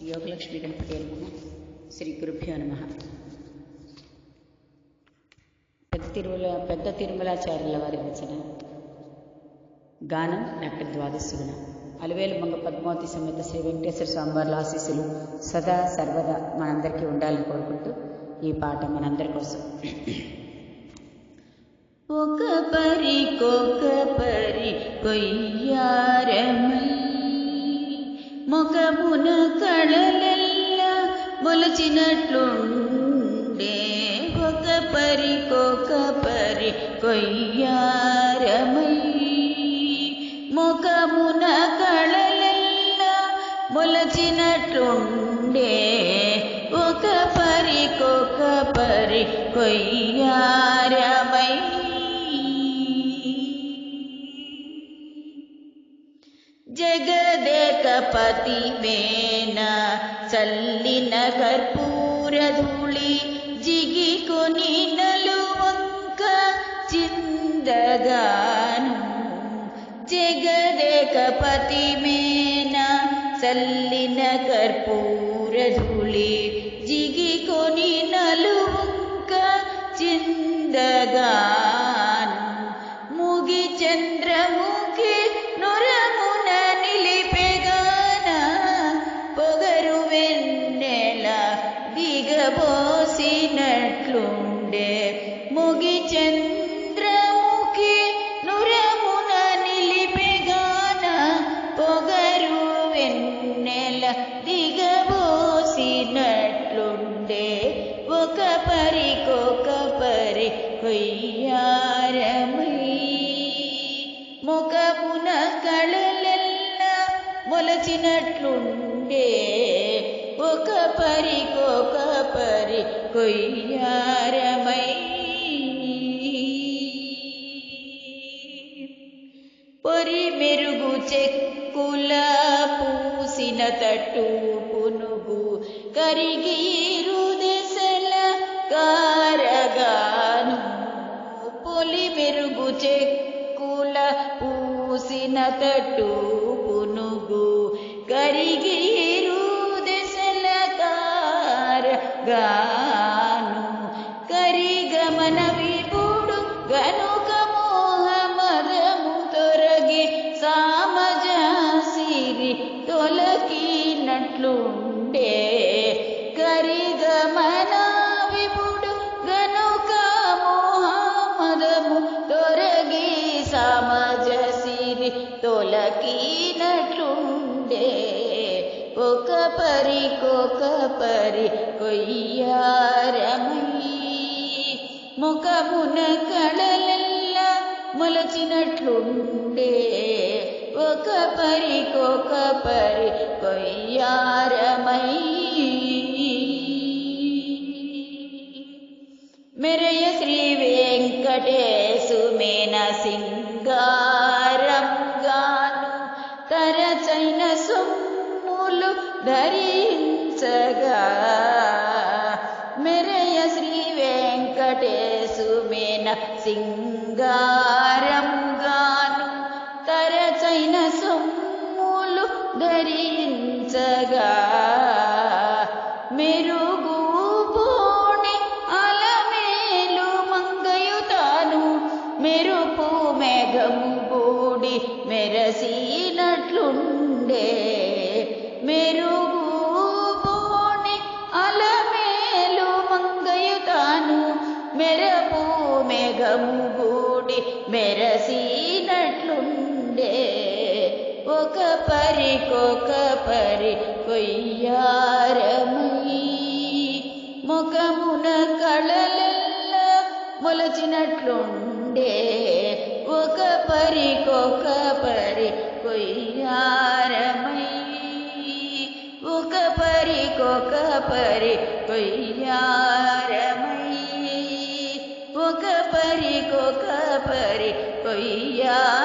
యోగలక్ష్మి గణపతి నమః. శ్రీ గురుభ్యో నమః. పెద్ద తిరుమలాచార్యుల వారి రచన. గానం డాక్టర్ ద్వాదశుగుణ. అలివేలు మంగ పద్మావతి సమేత శ్రీ వెంకటేశ్వర స్వామివార్ల ఆశీస్సులు సదా సర్వదా మనందరికీ ఉండాలని కోరుకుంటూ ఈ పాట మనందరి కోసం. ఒక పరి కొయ్యారమై ముఖమున కళలెల్లా మొలచినట్లుండే. ఒక పరి కొయ్యారమై ముఖమున కళలెల్లా మొలచినట్లుండే. ఒక పరి కొయ్యారమై జగదేకపతి మేన చల్లిన కర్పూరధూళి జిగికొని నలువంక చిందగాను. జగదేకపతి మేన చల్లిన కర్పూరధూళి జిగికొని నలువంక చిందగాను. ముగి చంద్రముఖి నురమున నిలిపెగాన పొగరు వెన్నెల దిగబోసినట్లుండే. ముగి చంద్రముఖి నురమున నిలిపెగాన పొగరు వెన్నెల దిగబోసినట్లుండే. ఒక పరి కొయ్యారమై ముఖమున కళలెల్లా మొలచినట్లుండే. ఒక పరి కొయ్యారమై పొరి మెరుగు చెక్కుల పూసిన తట్టు పునుగు కరిగి రుదెసల కారగాను. పొలి మెరుగు చెక్కుల పూసిన తట్టు పునుగు కరిగి రుదెసల కారగాను. కరిగమన విపుడు గనుక మోహమదము తొరగి సామజాసిరి తొలకినట్లుండే. కరిగమన విపుడు గనుక మోహమదము తొరగి సామజసిరి తొలకినట్లుండే. ఒక పరి కొయ్యారమై ముఖమున కళలెల్లా మొలచినట్లుండే. ఒక పరి కొయ్యారమై మెరయ శ్రీ వెంకటేశు మేన సింగారం గాను తరచైన సొమ్ములు ధరించగా. మెరయ శ్రీ వెంకటేశు మేన సింగారం గాను తరచైన సొమ్ములు ధరించగా. మెరుగు పోని అలమేలు మంగయుతాను మెరుపు మేఘము బూడి మెరసినట్లుండే. మెరుగు పోని అలమేలు మంగయుతాను మెరుపు మేఘము బూడి మెరసినట్లుండే. ఒక పరి కొయ్యారమై ముఖమున కళలెల్లా మొలచినట్లుండే. ఒక పరి కొయ్యారమై ఒక పరి కొయ్యారమై ఒక పరి కొయ్యారమై.